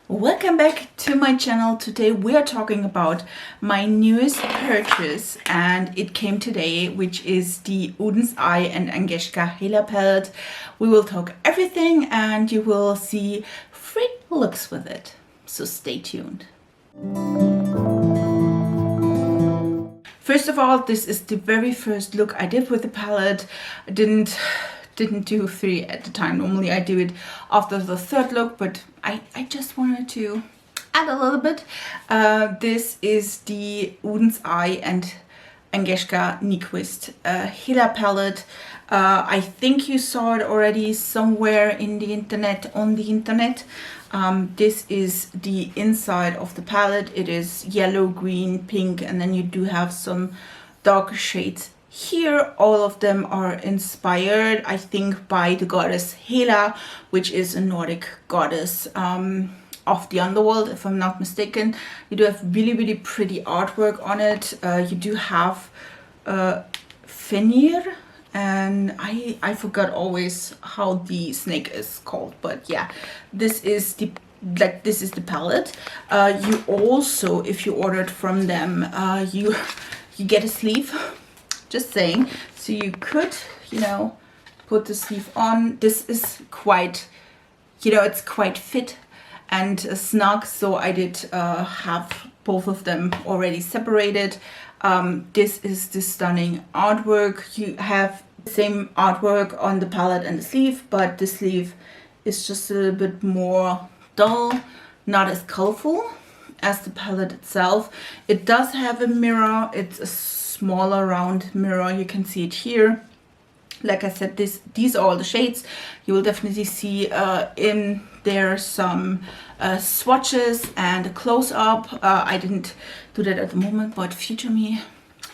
Welcome back to my channel. Today we are talking about my newest purchase and it came today, which is the Odenseye and Angeschka Hela palette. We will talk everything and you will see free looks with it. So stay tuned. First of all, this is the very first look I did with the palette. I didn't do 3 at the time. Normally I do it after the 3rd look, but I just wanted to add a little bit. This is the Odenseye and Angeschka Nikki Hela palette. I think you saw it already somewhere in the internet, on the internet. This is the inside of the palette. It is yellow, green, pink, and then you do have some darker shades here. All of them are inspired, I think, by the goddess Hela, which is a Nordic goddess of the underworld, if I'm not mistaken. You do have really pretty artwork on it. You do have Fenrir, and I forgot always how the snake is called, but yeah, this is the palette. You also, if you ordered from them, you get a sleeve. Just saying, so you could, you know, put the sleeve on. This is quite, you know, it's quite fit and snug, so I did have both of them already separated. This is the stunning artwork. You have the same artwork on the palette and the sleeve, but the sleeve is just a little bit more dull, not as colorful as the palette itself. It does have a mirror. It's a smaller round mirror. You can see it here. Like I said, these are all the shades. You will definitely see in there some swatches and a close-up. I didn't do that at the moment, but future me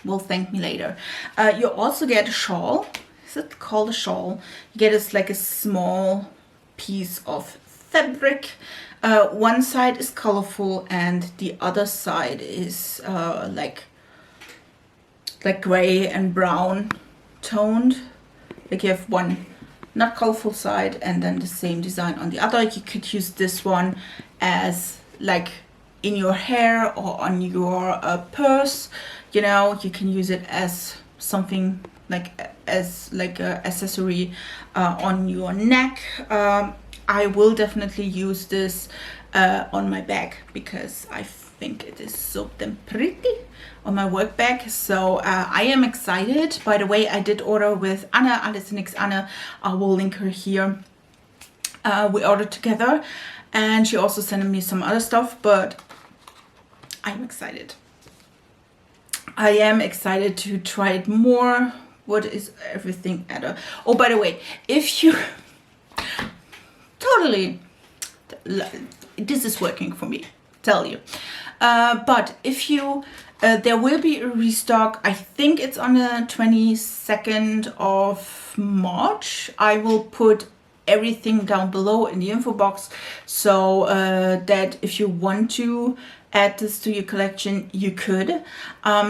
will thank me later. You also get a shawl. Is it called a shawl? You get this like a small piece of fabric. One side is colorful and the other side is like gray and brown toned. Like you have one not colorful side and then the same design on the other. You could use this one as like in your hair or on your purse. You know, you can use it as something like as like a accessory on your neck. I will definitely use this on my bag because I think it is so damn pretty on my work bag. So I am excited. By the way, I did order with Anna, Alles Nix Anna. I will link her here. We ordered together and she also sent me some other stuff, but I'm excited. I am excited to try it more. What is everything at a... Oh, by the way, if you... Totally, this is working for me, tell you. But if you, there will be a restock. I think it's on the 22nd of March. I will put everything down below in the info box so that if you want to add this to your collection, you could.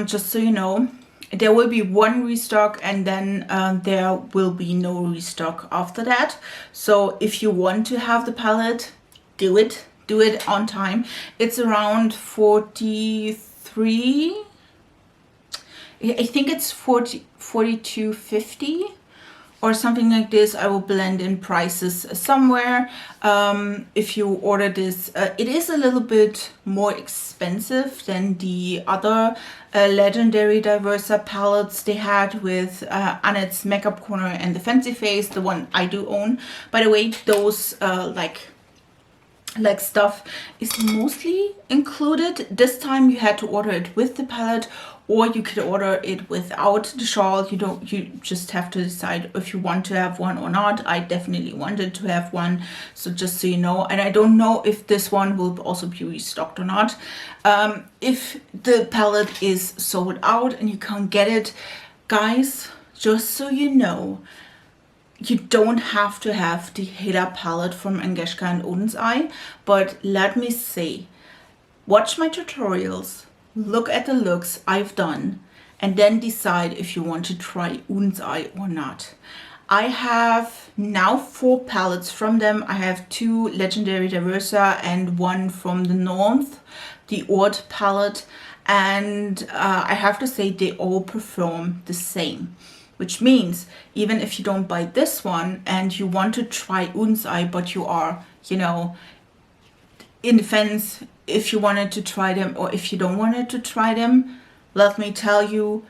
Just so you know. There will be one restock and then there will be no restock after that. So if you want to have the palette, do it on time. It's around 43, I think it's 42.50 or something like this. I will blend in prices somewhere. If you order this, it is a little bit more expensive than the other legendary Diversa palettes they had with Annette's Makeup Corner and the Fancy Face, the one I do own. By the way, those like stuff is mostly included. This time you had to order it with the palette, or you could order it without the shawl. You just have to decide if you want to have one or not. I definitely wanted to have one, so just so you know. And I don't know if this one will also be restocked or not. If the palette is sold out and you can't get it, guys, just so you know, you don't have to have the Hela palette from Angeschka and Odenseye, but let me say, watch my tutorials, look at the looks I've done, and then decide if you want to try Odenseye or not. I have now 4 palettes from them. I have 2 Legendary Diversa and 1 from the North, the Oud palette. And I have to say they all perform the same. Which means even if you don't buy this one and you want to try Odenseye, but you are, you know, in the fence if you wanted to try them or if you don't wanted to try them, let me tell you,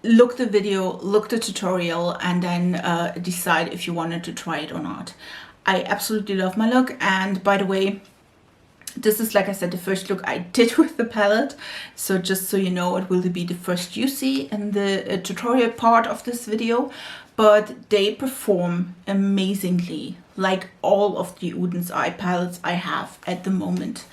look the video, look the tutorial, and then decide if you wanted to try it or not. I absolutely love my look, and by the way, this is, like I said, the first look I did with the palette. So just so you know, it will be the first you see in the tutorial part of this video. But they perform amazingly, like all of the Odenseye palettes I have at the moment.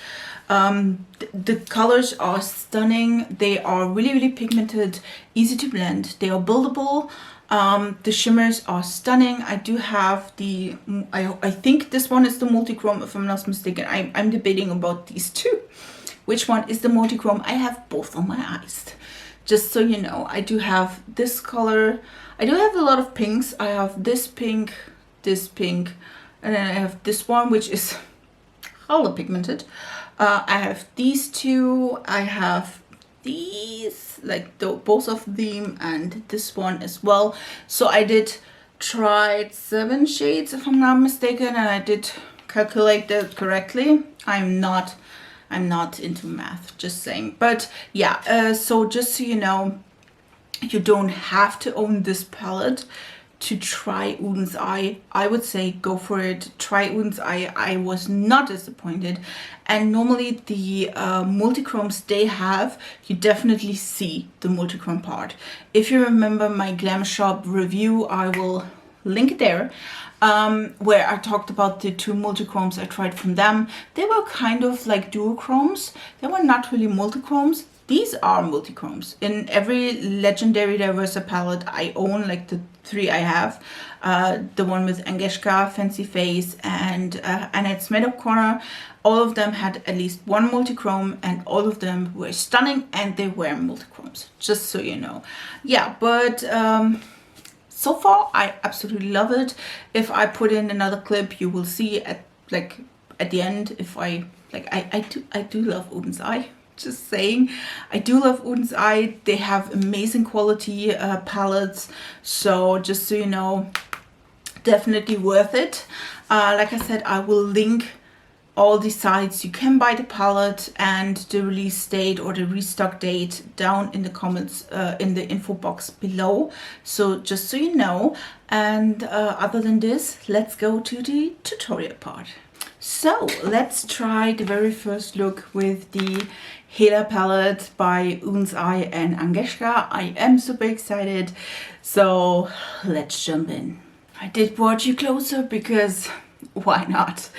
The colors are stunning. They are really, really pigmented, easy to blend. They are buildable. The shimmers are stunning. I do have the, I think this one is the multi-chrome if I'm not mistaken. I'm debating about these two. Which one is the multi-chrome? I have both on my eyes. Just so you know, I do have this color. I do have a lot of pinks. I have this pink, and then I have this one which is hella pigmented. I have these two. I have these, like both of them, and this one as well. So I did try 7 shades if I'm not mistaken, and I did calculate that correctly. I'm not into math, just saying. But yeah, so just so you know, you don't have to own this palette to try Odenseye. I would say go for it, try Odenseye. I was not disappointed, and normally the multichromes they have, you definitely see the multichrome part. If you remember my Glam Shop review, I will link it there, where I talked about the 2 multichromes I tried from them. They were kind of like duochromes. They were not really multichromes. These are multichromes. In every Legendary Diversa palette I own, like the 3 I have, the one with Angeschka, Fancy Face, and Annette's Makeup Corner, all of them had at least 1 multichrome, and all of them were stunning, and they were multichromes, just so you know. Yeah, but so far I absolutely love it. If I put in another clip, you will see at the end if I do love Odenseye. Just saying, I do love Odenseye. They have amazing quality palettes, so just so you know, definitely worth it. Like I said, I will link all the sites you can buy the palette and the release date or the restock date down in the comments, in the info box below, so just so you know. And other than this, let's go to the tutorial part. So let's try the very first look with the Hela palette by Odenseye and Angeschka. I am super excited, so let's jump in. I did brought you closer because why not?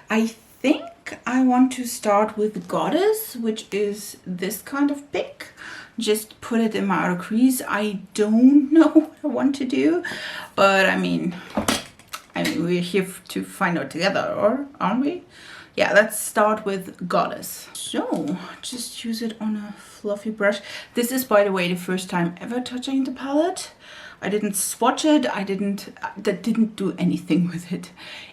I think I want to start with Goddess, which is this kind of pink. Just put it in my outer crease. I don't know what I want to do, but I mean we're here to find out together, aren't we? Yeah, let's start with Goddess. So just use it on a fluffy brush. This is, by the way, the first time ever touching the palette. I didn't swatch it. That didn't do anything with it.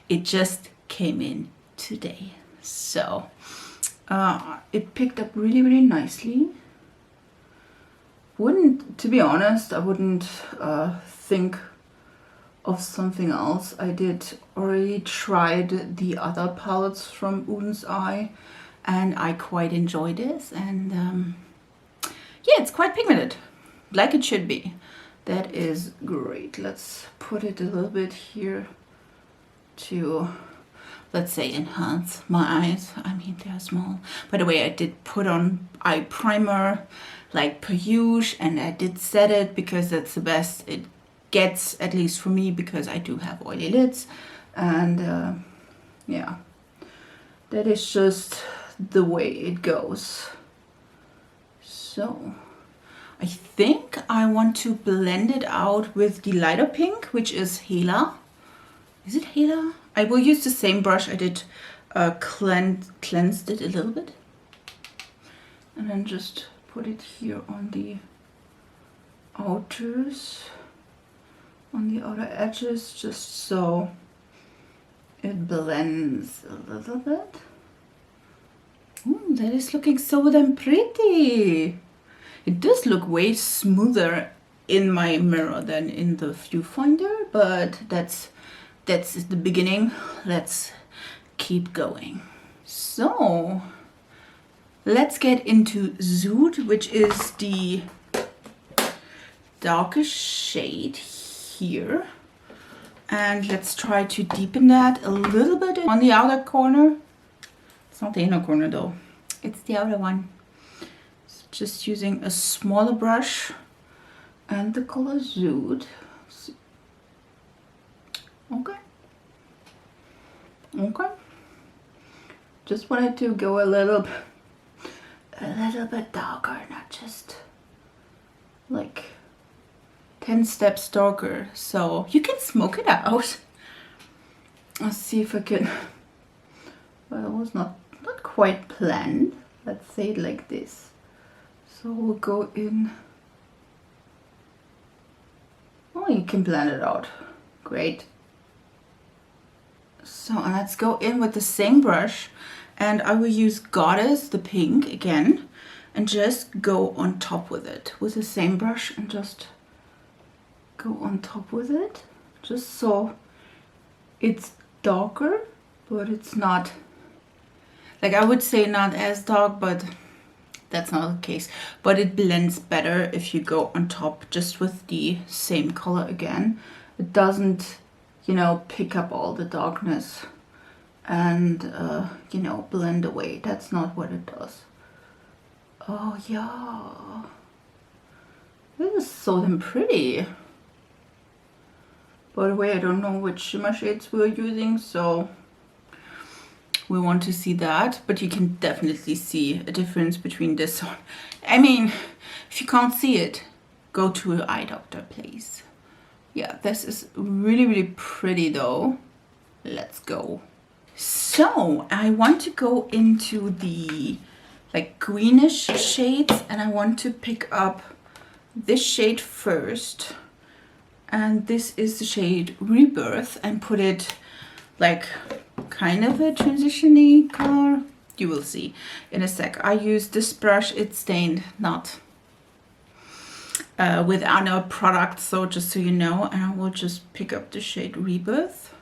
It just came in today. So it picked up really, really nicely. To be honest, I wouldn't think of something else. I did already tried the other palettes from Odenseye, and I quite enjoy this, and yeah, it's quite pigmented, like it should be. That is great. Let's put it a little bit here to, let's say, enhance my eyes. I mean, they're small. By the way, I did put on eye primer like per usual, and I did set it because that's the best it gets, at least for me, because I do have oily lids. And yeah, that is just the way it goes. So I think I want to blend it out with the lighter pink, which is Hela. Is it Hela? I will use the same brush. I did cleansed it a little bit, and then just put it here on the outers. on the outer edges, just so it blends a little bit. Ooh, that is looking so damn pretty. It does look way smoother in my mirror than in the viewfinder, but that's the beginning. Let's keep going. So let's get into Zoot, which is the darkest shade here. And let's try to deepen that a little bit on the outer corner. It's not the inner corner though, it's the outer one. So just using a smaller brush and the color Zoot. Okay. Okay. Just wanted to go a little bit darker, not just like 10 steps darker, so you can smoke it out. Let's see if I can. Well, it was not quite planned. Let's say it like this. So we'll go in. Oh, you can blend it out. Great. So let's go in with the same brush, and I will use Goddess, the pink again, and just go on top with it with the same brush, and just go on top with it, just so it's darker, but it's not, like, I would say not as dark, but that's not the case. But it blends better if you go on top just with the same color again. It doesn't, you know, pick up all the darkness and you know, blend away. That's not what it does. Oh yeah, this is so damn pretty. By the way, I don't know which shimmer shades we're using, so we want to see that, but you can definitely see a difference between this one. I mean, if you can't see it, go to an eye doctor, please. Yeah, this is really, really pretty though. Let's go. So I want to go into the like greenish shades, and I want to pick up this shade first. And this is the shade Rebirth, and put it like kind of a transition-y color. You will see in a sec. I use this brush, it's stained, not with our product, so just so you know. And I will just pick up the shade Rebirth.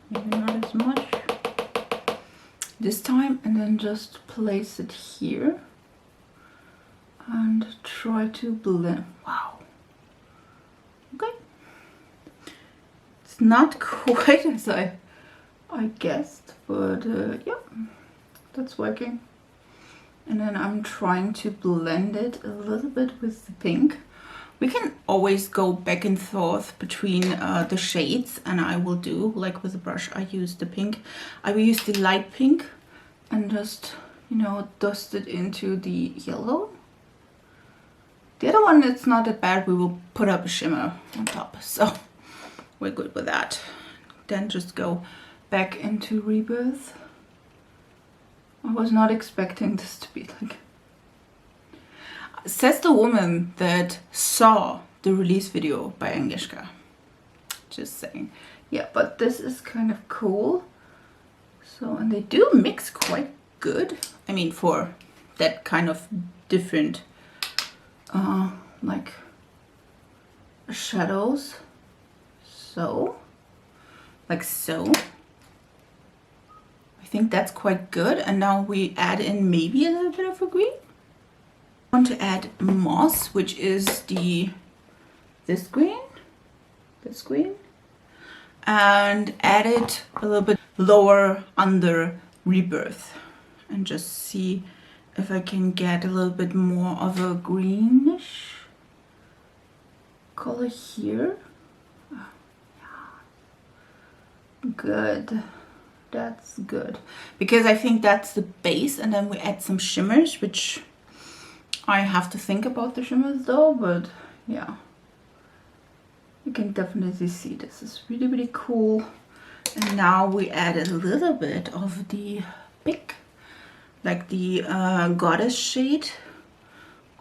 Maybe not as much this time, and then just place it here and try to blend. Wow. Okay. It's not quite as I guessed, but yeah, that's working. And then I'm trying to blend it a little bit with the pink. We can always go back and forth between the shades, and I will do, like with the brush, I use the pink. I will use the light pink and just, you know, dust it into the yellow. The other one, it's not that bad. We will put up a shimmer on top, so we're good with that. Then just go back into Rebirth. I was not expecting this to be like... Says the woman that saw the release video by Angeschka. Just saying. Yeah, but this is kind of cool. So, and they do mix quite good. I mean, for that kind of different like shadows. So, like so. I think that's quite good. And now we add in maybe a little bit of a green. I want to add moss, which is this green, and add it a little bit lower under Rebirth, and just see if I can get a little bit more of a greenish color here. Oh, yeah. Good. That's good, because I think that's the base, and then we add some shimmers, which I have to think about the shimmers though, but yeah, you can definitely see this is really, really cool. And now we add a little bit of the pink, like the Goddess shade,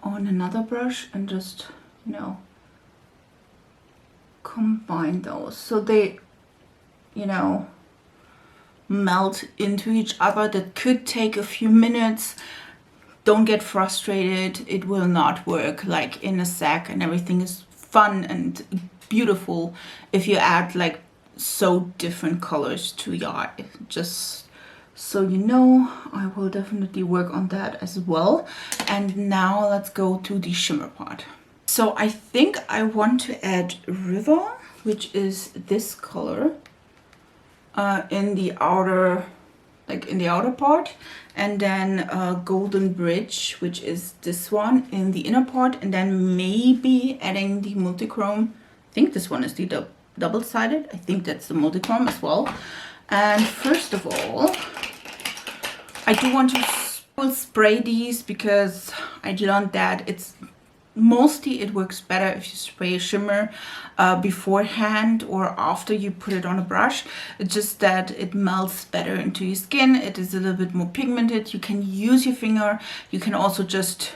on another brush, and just, you know, combine those so they, you know, melt into each other. That could take a few minutes. Don't get frustrated. It will not work like in a sec, and everything is fun and beautiful if you add like so different colors to your eye. Just so you know, I will definitely work on that as well. And now let's go to the shimmer part. So I think I want to add River, which is this color, in the outer, like in the outer part, and then Golden Bridge, which is this one, in the inner part, and then maybe adding the multichrome. I think this one is the double-sided. I think that's the multichrome as well. And first of all, I do want to spray these because I learned that it's mostly it works better if you spray a shimmer beforehand or after you put it on a brush. It's just that it melts better into your skin. It is a little bit more pigmented. You can use your finger. You can also just,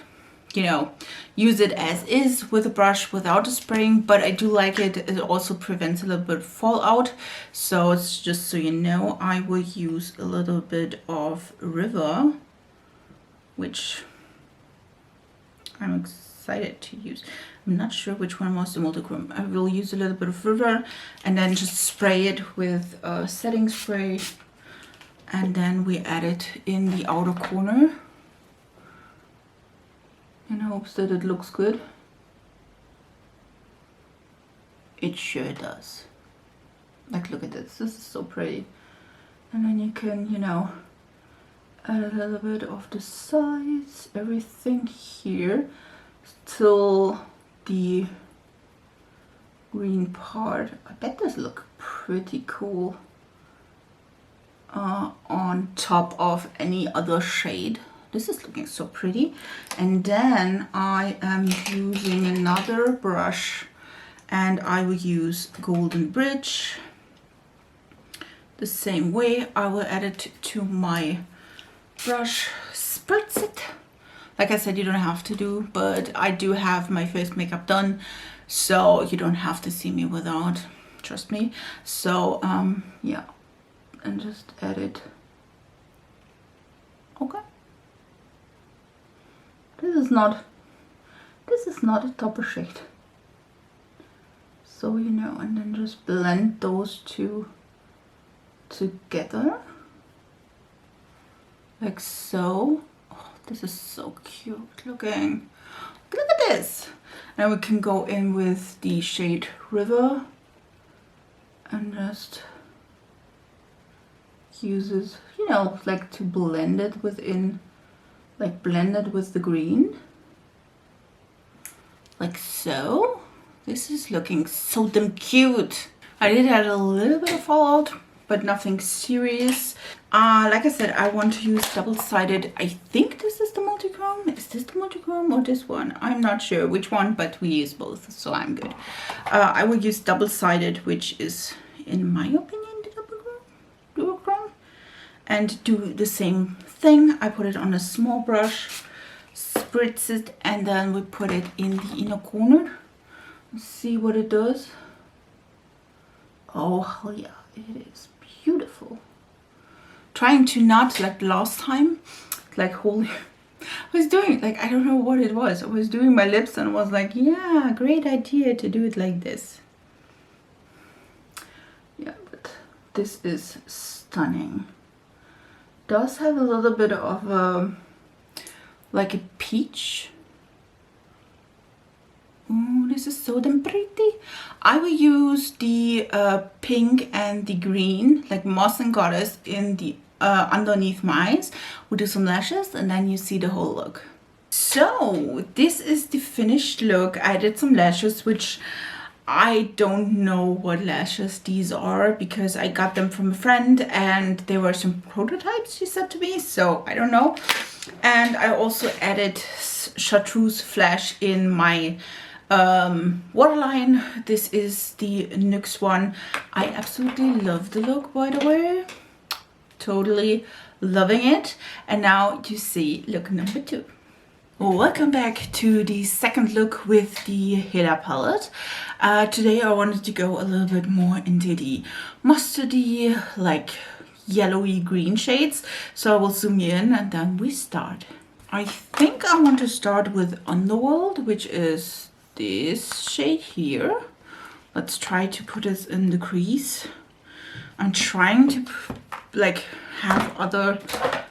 you know, use it as is with a brush without a spraying, but I do like it. It also prevents a little bit of fallout. So it's just so you know, I will use a little bit of River, which I'm excited to use. I'm not sure which one was the multichrome. I will use a little bit of River and then just spray it with a setting spray, and then we add it in the outer corner in hopes that it looks good. It sure does. Like, look at this. This is so pretty. And then you can, you know, add a little bit of the sides, everything here, till the green part. I bet this look pretty cool on top of any other shade. This is looking so pretty. And then I am using another brush, and I will use Golden Bridge. The same way, I will add it to my brush, spritz it. Like I said, you don't have to do, but I do have my face makeup done, so you don't have to see me without, trust me. So yeah, and just add it. Okay. This is not a topper shade. So, you know, and then just blend those two together. Like so. Oh, this is so cute looking. Look at this. Now we can go in with the shade River and just use it, you know, like to blend it within, like blend it with the green. Like so. This is looking so damn cute. I did have a little bit of fallout, but nothing serious. Like I said, I want to use double-sided. I think this is the multichrome. Is this the multichrome or this one? I'm not sure which one, but we use both, so I'm good. I will use double-sided, which is, in my opinion, the double chrome. And do the same thing. I put it on a small brush, spritz it, and then we put it in the inner corner. Let's see what it does. Oh, hell yeah, it is beautiful. Trying to not, like last time, like holy, I was doing, like, I don't know what it was. I was doing my lips and was like, yeah, great idea to do it like this. Yeah, but this is stunning. Does have a little bit of like a peach. Oh, this is so damn pretty. I will use the pink and the green, like Moss and Goddess, in the underneath my eyes. We'll do some lashes and then you see the whole look. So this is the finished look. I did some lashes, which I don't know what lashes these are because I got them from a friend and there were some prototypes, she said to me, so I don't know. And I also added chartreuse flash in my waterline. This is the NYX one. I absolutely love the look, by the way. Totally loving it. And now you see look number 2. Welcome back to the second look with the Hela palette. Today I wanted to go a little bit more into the mustardy, like yellowy green shades. So I will zoom you in and then we start. I think I want to start with Underworld, which is this shade here. Let's try to put this in the crease. I'm trying to like have other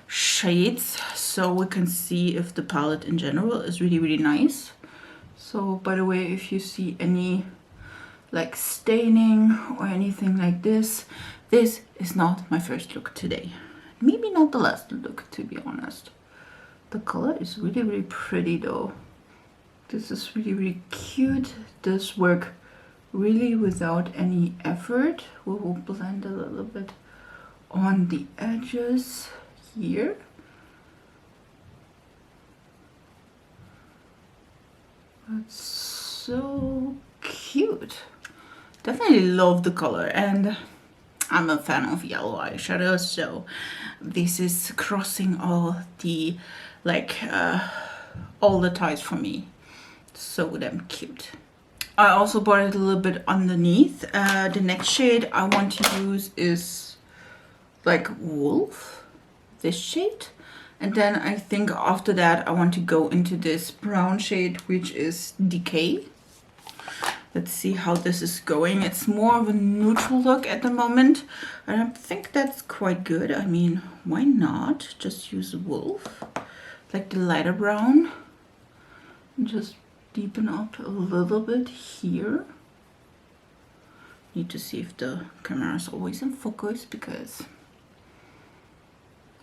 shades so we can see if the palette in general is really nice. So by the way, if you see any like staining or anything like this is not my first look today. Maybe not the last look, to be honest. The color is really pretty though. This is really cute. This work really without any effort. We will blend a little bit on the edges here. That's so cute. Definitely love the color, and I'm a fan of yellow eyeshadow, so this is crossing all the all the ties for me. So damn cute. I also bought it a little bit underneath. The next shade I want to use is like Wolf, this shade. And then I think after that I want to go into this brown shade, which is Decay. Let's see how this is going. It's more of a neutral look at the moment, and I think that's quite good. I mean, why not just use Wolf, like the lighter brown, and just deepen up a little bit here. Need to see if the camera is always in focus, because,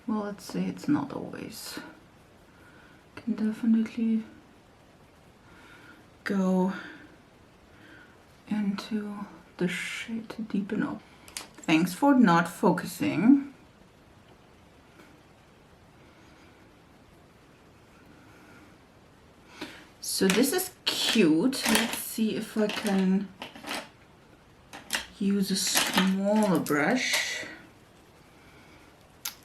well, let's say it's not always. Can definitely go into the shade to deepen up. Thanks for not focusing. So this is cute. Let's see if I can use a smaller brush.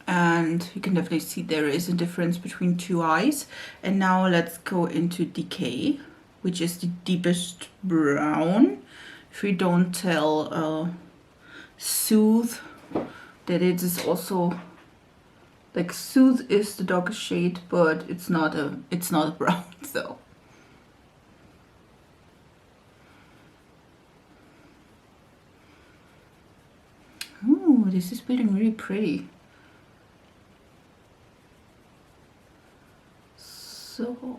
And you can definitely see there is a difference between two eyes. And now let's go into Decay, which is the deepest brown. If we don't tell Soothe that it is also like Soothe is the darkest shade, but it's not a brown, so. Ooh, this is feeling really pretty. So,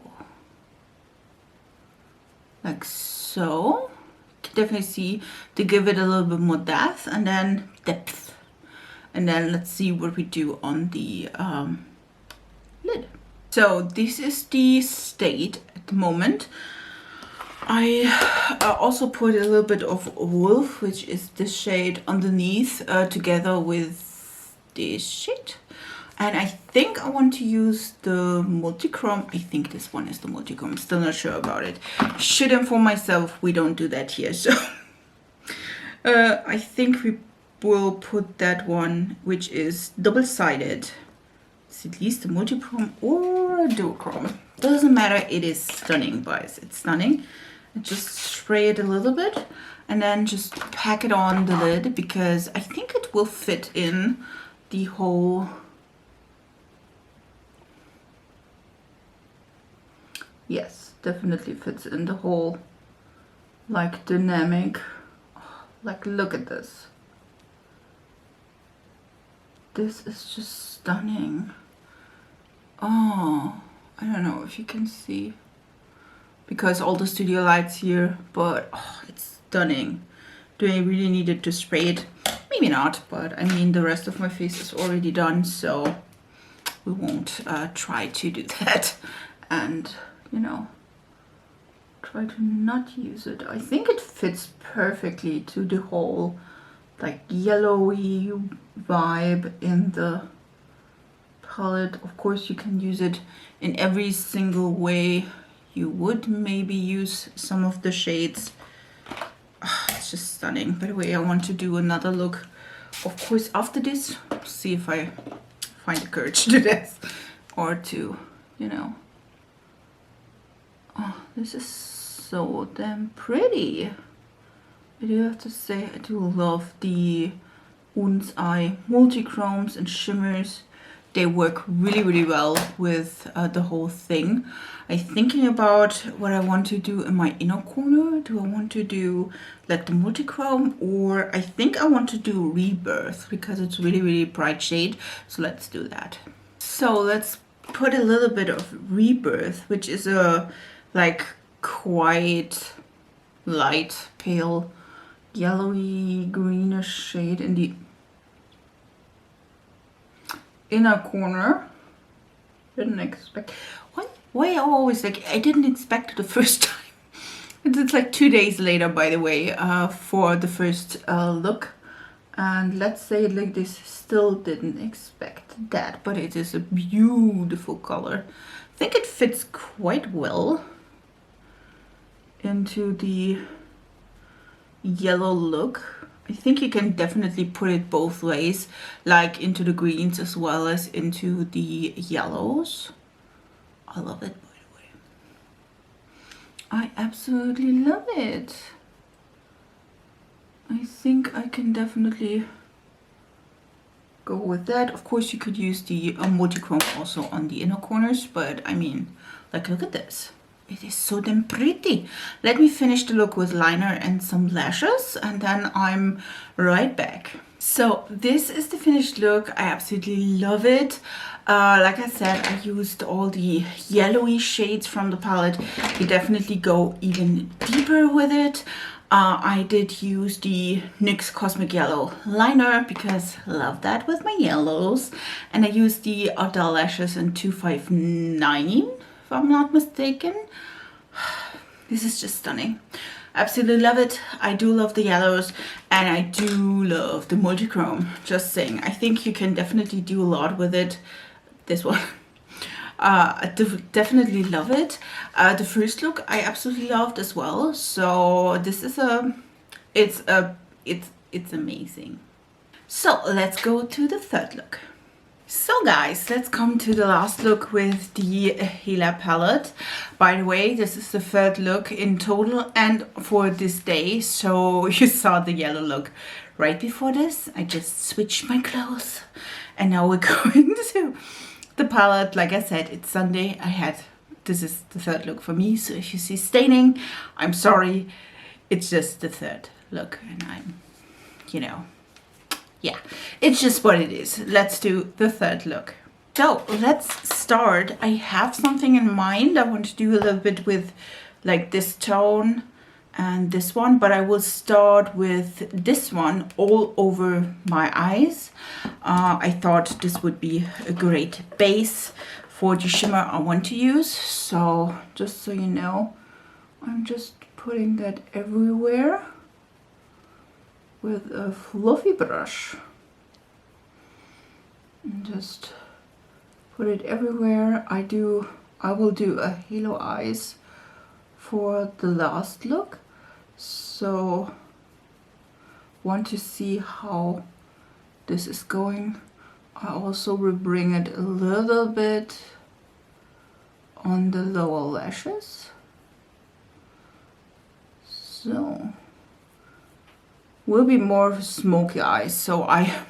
like so. You can definitely see to give it a little bit more depth, and then let's see what we do on the lid. So this is the state at the moment. I also put a little bit of Wolf, which is this shade underneath, together with this shade. And I think I want to use the multichrome. I think this one is the multichrome. I'm still not sure about it. Should inform myself, we don't do that here. So I think we will put that one, which is double-sided. It's at least a multichrome or a duochrome. Doesn't matter, it is stunning, guys. It's stunning. And just spray it a little bit and then just pack it on the lid, because I think it will fit in the whole. Yes, definitely fits in the whole like dynamic. Like, look at this. This is just stunning. Oh, I don't know if you can see because all the studio lights here, but oh, it's stunning. Do I really need it to spray it? Maybe not, but I mean the rest of my face is already done, so we won't try to do that. And you know, try to not use it. I think it fits perfectly to the whole like yellowy vibe in the palette. Of course, you can use it in every single way you would maybe use some of the shades. Oh, it's just stunning. By the way, I want to do another look, of course, after this. See if I find the courage to do this, or to, you know, Oh, this is so damn pretty. I do have to say, I do love the Odenseye multi-chromes and shimmers. They work really, really well with the whole thing. I'm thinking about what I want to do in my inner corner. Do I want to do like the multi-chrome, or I think I want to do Rebirth because it's really, really bright shade. So let's do that. So let's put a little bit of Rebirth, which is a like quite light, pale, yellowy, greenish shade in the inner corner. Didn't expect. Why I always like, I didn't expect it the first time. It's like 2 days later, by the way, for the first look. And let's say it like this, still didn't expect that, but it is a beautiful color. I think it fits quite well into the yellow look. I think you can definitely put it both ways, like into the greens as well as into the yellows. I love it, by the way. I absolutely love it. I think I can definitely go with that. Of course, you could use the multi-chrome also on the inner corners, but I mean, like, look at this. It is so damn pretty. Let me finish the look with liner and some lashes, and then I'm right back. So this is the finished look. I absolutely love it. Like I said, I used all the yellowy shades from the palette. You definitely go even deeper with it. I did use the NYX Cosmic Yellow liner because I love that with my yellows. And I used the Ardell lashes in 259, if I'm not mistaken. This is just stunning. Absolutely love it. I do love the yellows, and I do love the multi-chrome. Just saying, I think you can definitely do a lot with it. This one. I definitely love it. The first look I absolutely loved as well. So this is it's amazing. So let's go to the third look. So guys, let's come to the last look with the Hela palette. By the way, this is the third look in total and for this day. So you saw the yellow look right before this. I just switched my clothes and now we're going to the palette. Like I said, it's Sunday. This is the third look for me. So if you see staining, I'm sorry. It's just the third look and I'm, you know, yeah, it's just what it is. Let's do the third look. So let's start. I have something in mind. I want to do a little bit with like this tone and this one, but I will start with this one all over my eyes. I thought this would be a great base for the shimmer I want to use. So just so you know, I'm just putting that everywhere with a fluffy brush and just put it everywhere. I will do a halo eyes for the last look, so want to see how this is going. I also will bring it a little bit on the lower lashes, so will be more of a smoky eyes, so I'm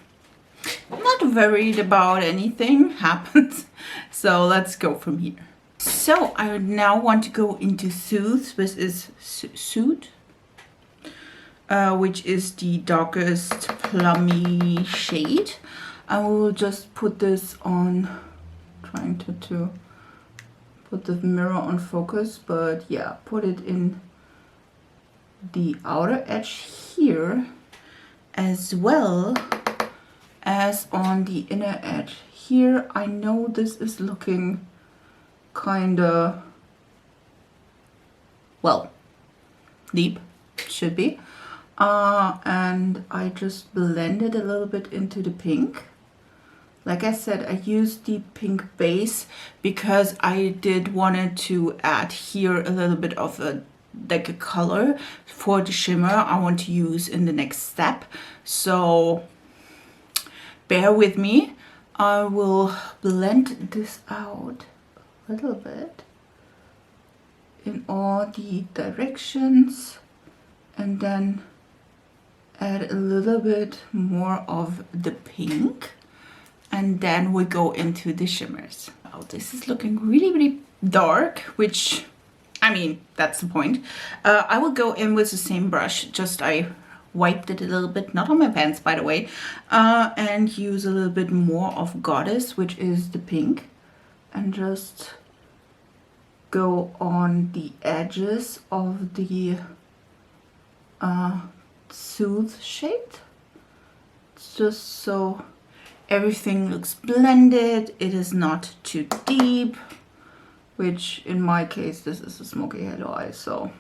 not worried about anything happens. So let's go from here. So I now want to go into Soothe, which is Soothe, which is the darkest plummy shade. I will just put this on, trying to put the mirror on focus, but yeah, put it in the outer edge here as well as on the inner edge here. I know this is looking kinda, well, deep, should be, and I just blended a little bit into the pink. Like I said, I used the pink base because I did wanted to add here a little bit of a like a color for the shimmer I want to use in the next step. So bear with me. I will blend this out a little bit in all the directions, and then add a little bit more of the pink, and then we go into the shimmers. Oh, this is looking really, really dark, which, I mean, that's the point. I will go in with the same brush, just I wiped it a little bit, not on my pants by the way, and use a little bit more of Goddess, which is the pink, and just go on the edges of the Soothe shade, just so everything looks blended. It is not too deep, which in my case this is a Smokey Halo eye, so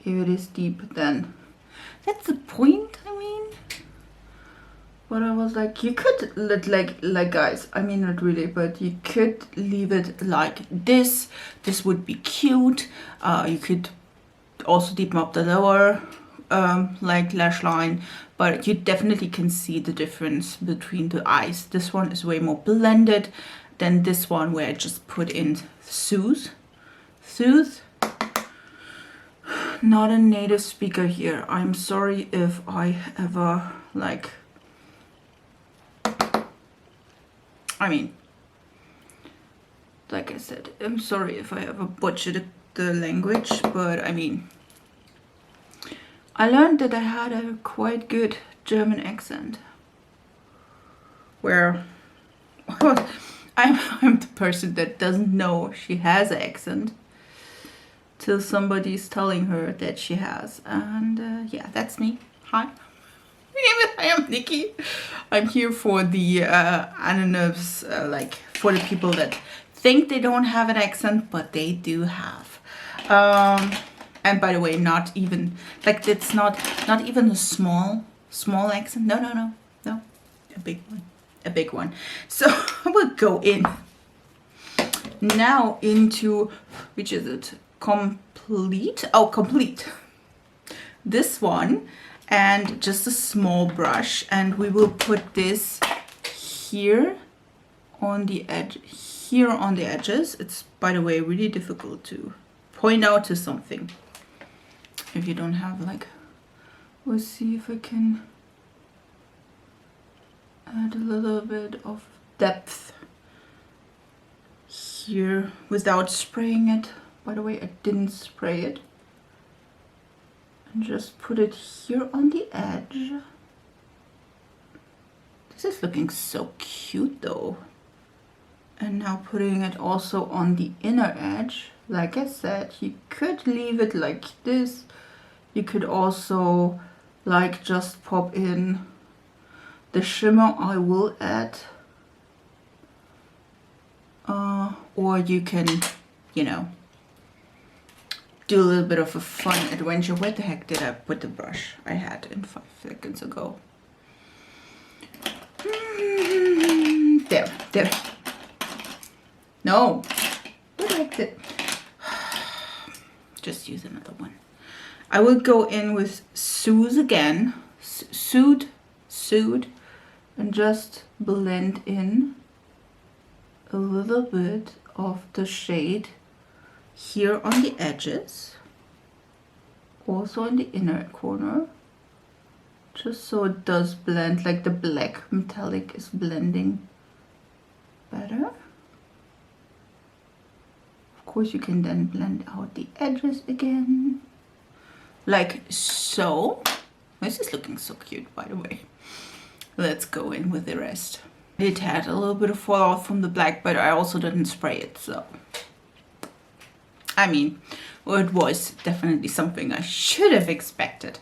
if it is deep then that's the point. I mean, but I was like, you could like guys, I mean not really, but you could leave it like this. This would be cute. You could also deepen up the lower like lash line, but you definitely can see the difference between the eyes. This one is way more blended than this one where I just put in Soothe. Not a native speaker here. I'm sorry if I ever like, I mean, like I said, I'm sorry if I ever butchered the language, but I mean, I learned that I had a quite good German accent, where I'm the person that doesn't know she has an accent till somebody's telling her that she has. And yeah, that's me. Hi. I am Nikki. I'm here for the anonymous, like for the people that think they don't have an accent, but they do have. And by the way, not even like it's not even a small accent. No, a big one. So I will go in now into, which is it? Complete. Oh, Complete. This one, and just a small brush, and we will put this here on the edge, here on the edges. It's, by the way, really difficult to point out to something if you don't have like, we'll see if I can add a little bit of depth here without spraying it. By the way, I didn't spray it. And just put it here on the edge. This is looking so cute though. And now putting it also on the inner edge. Like I said, you could leave it like this. You could also like just pop in the shimmer I will add. Or you can, you know, do a little bit of a fun adventure. Where the heck did I put the brush I had in 5 seconds ago? There. No. Where the heck did... Just use another one. I will go in with Soothe again. Soothe. And just blend in a little bit of the shade here on the edges, also in the inner corner, just so it does blend, like the black metallic is blending better. Of course, you can then blend out the edges again, like so. This is looking so cute, by the way. Let's go in with the rest. It had a little bit of fallout from the black, but I also didn't spray it, so I mean, well, it was definitely something I should have expected.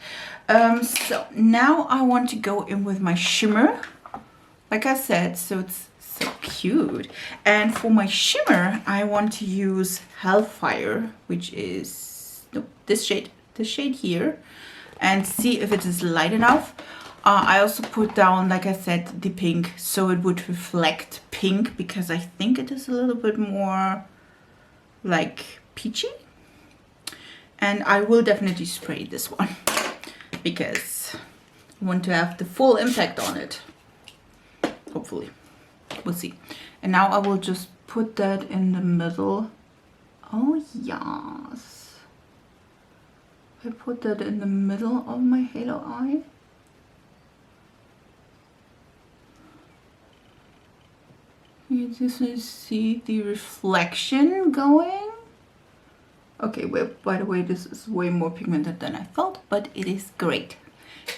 So now I want to go in with my shimmer, like I said, so it's so cute. And for my shimmer, I want to use Hellfire, which is this shade here, and see if it is light enough. I also put down, like I said, the pink, so it would reflect pink, because I think it is a little bit more like peachy. And I will definitely spray this one because I want to have the full impact on it, hopefully. We'll see. And now I will just put that in the middle Oh yes. I put that in the middle of my halo eye. You just see the reflection going. Okay, well, by the way, this is way more pigmented than I thought, but it is great.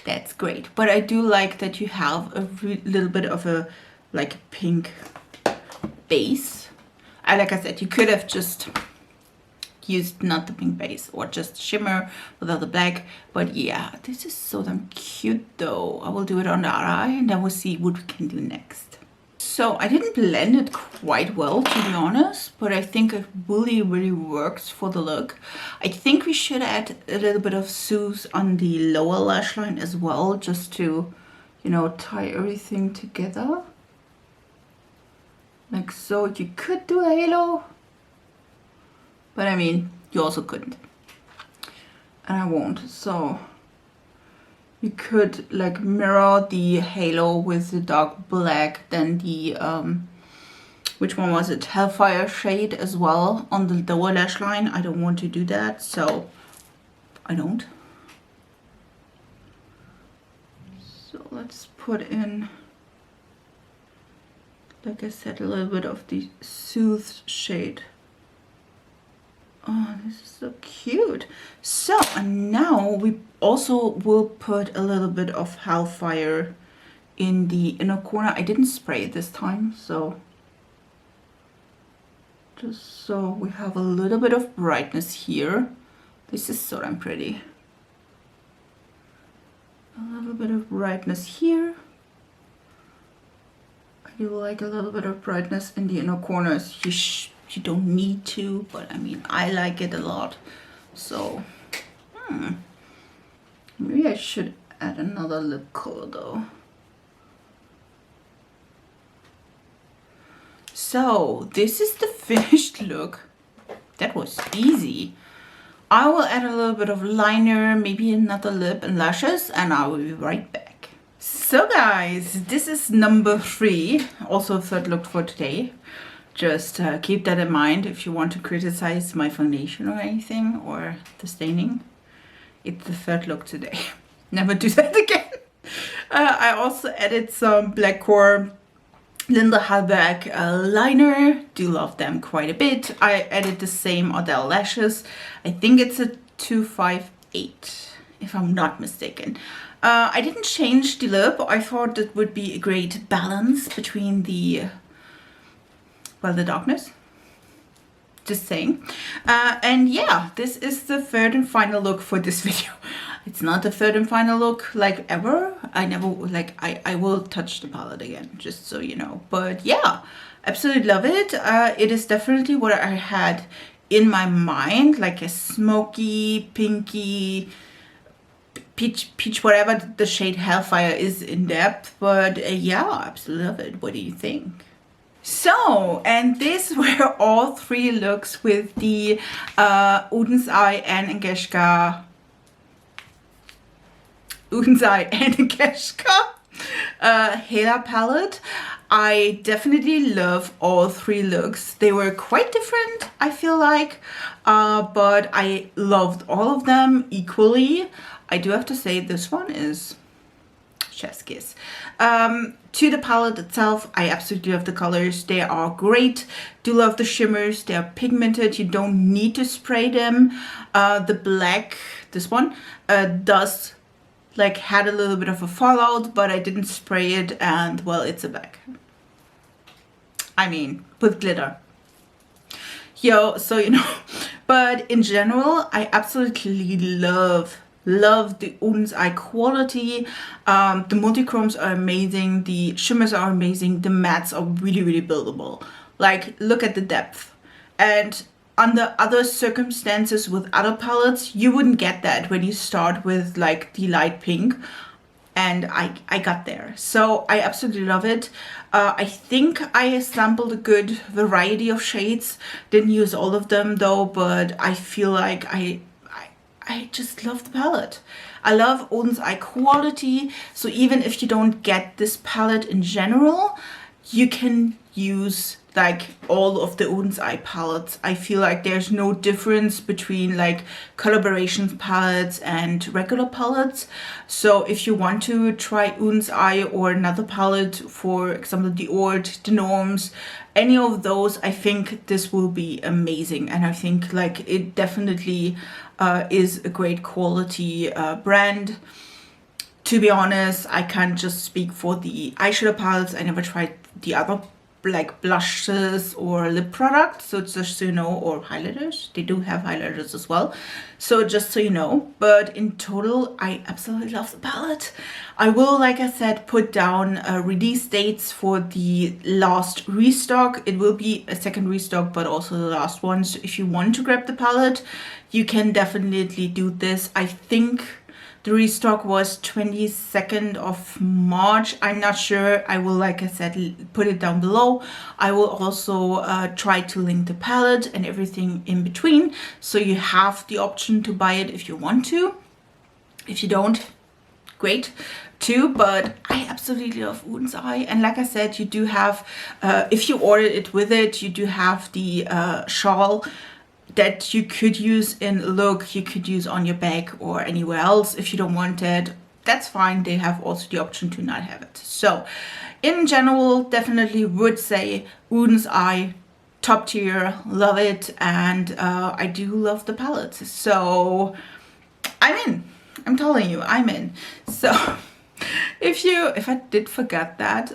That's great. But I do like that you have a little bit of a like pink base. Like I said, you could have just used not the pink base or just shimmer without the black. But yeah, this is so damn cute though. I will do it on the other eye and then we'll see what we can do next. So I didn't blend it quite well, to be honest, but I think it really, really works for the look. I think we should add a little bit of Zeus on the lower lash line as well, just to, you know, tie everything together. Like so. You could do a halo, but I mean, you also couldn't. And I won't, so you could like mirror the halo with the dark black, then the which one was it, Hellfire shade as well on the lower lash line. I don't want to do that, so I don't. So let's put in, like I said, a little bit of the Soothe shade. Oh, this is so cute. So, and now we also will put a little bit of Hellfire in the inner corner. I didn't spray it this time, so just so we have a little bit of brightness here. This is so damn pretty. A little bit of brightness here. I do like a little bit of brightness in the inner corners. You don't need to, but I mean, I like it a lot. So, maybe I should add another lip color though. So, this is the finished look. That was easy. I will add a little bit of liner, maybe another lip and lashes, and I will be right back. So guys, this is number 3, also third look for today. Just keep that in mind if you want to criticize my foundation or anything, or the staining. It's the third look today. Never do that again. I also added some Black Core Linda Hallberg liner. Do love them quite a bit. I added the same Odell lashes. I think it's a 258, if I'm not mistaken. I didn't change the lip. I thought it would be a great balance between the the darkness, just saying. And yeah, this is the third and final look for this video. It's not the third and final look like ever. I never like, I will touch the palette again, just so you know. But yeah, absolutely love it. It is definitely what I had in my mind, like a smoky, pinky, peach, whatever the shade Hellfire is in depth. But yeah, absolutely love it. What do you think? So, and these were all 3 looks with the Odenseye and Angeschka Hela palette. I definitely love all 3 looks. They were quite different, I feel like, but I loved all of them equally. I do have to say this one is chef's kiss. To the palette itself, I absolutely love the colors. They are great. Do love the shimmers. They are pigmented. You don't need to spray them. The black, this one, does like had a little bit of a fallout, but I didn't spray it, and well, it's a black. I mean, with glitter. Yo, so you know. But in general, I absolutely love the Odenseye quality. The multichromes are amazing, the shimmers are amazing, the mattes are really, really buildable. Like, look at the depth. And under other circumstances with other palettes, you wouldn't get that when you start with like the light pink. And I got there. So I absolutely love it. I think I sampled a good variety of shades. Didn't use all of them though, but I feel like I just love the palette. I love Odenseye quality, so even if you don't get this palette in general, you can use like all of the Odenseye palettes. I feel like there's no difference between like collaboration palettes and regular palettes. So if you want to try Odenseye or another palette, for example the Ord, the Norms, any of those, I think this will be amazing. And I think like it definitely is a great quality brand. To be honest, I can't just speak for the eyeshadow palettes. I never tried the other like blushes or lip products, so just so you know, or highlighters. They do have highlighters as well, so just so you know. But in total, I absolutely love the palette. I will, like I said, put down release dates for the last restock. It will be a second restock, but also the last one. So if you want to grab the palette, you can definitely do this. I think the restock was 22nd of March. I'm not sure. I will, like I said, put it down below. I will also try to link the palette and everything in between, so you have the option to buy it if you want to. If you don't, great too. But I absolutely love Odenseye, and like I said, you do have, if you order it with it, you do have the shawl that you could use in a look, you could use on your bag or anywhere else. If you don't want it, that's fine. They have also the option to not have it. So in general, definitely would say Odenseye, top tier, love it. And I do love the palette. So I'm in. I'm telling you, I'm in. So if I did forget that,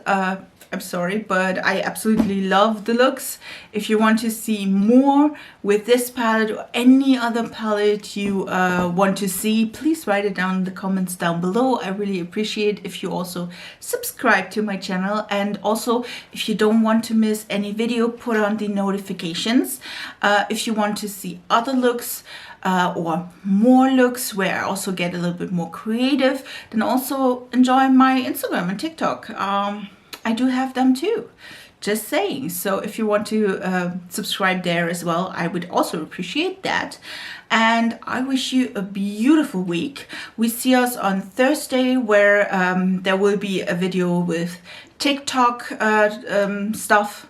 I'm sorry, but I absolutely love the looks. If you want to see more with this palette or any other palette you want to see, please write it down in the comments down below. I really appreciate if you also subscribe to my channel, and also if you don't want to miss any video, put on the notifications. If you want to see other looks or more looks where I also get a little bit more creative, then also enjoy my Instagram and TikTok. I do have them too, just saying. So if you want to subscribe there as well, I would also appreciate that. And I wish you a beautiful week. We see us on Thursday, where there will be a video with TikTok stuff,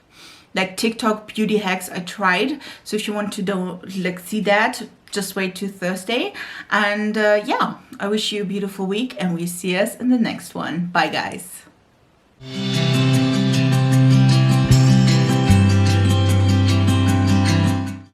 like TikTok beauty hacks I tried. So if you want to see that, just wait till Thursday. And yeah, I wish you a beautiful week, and we see us in the next one. Bye guys.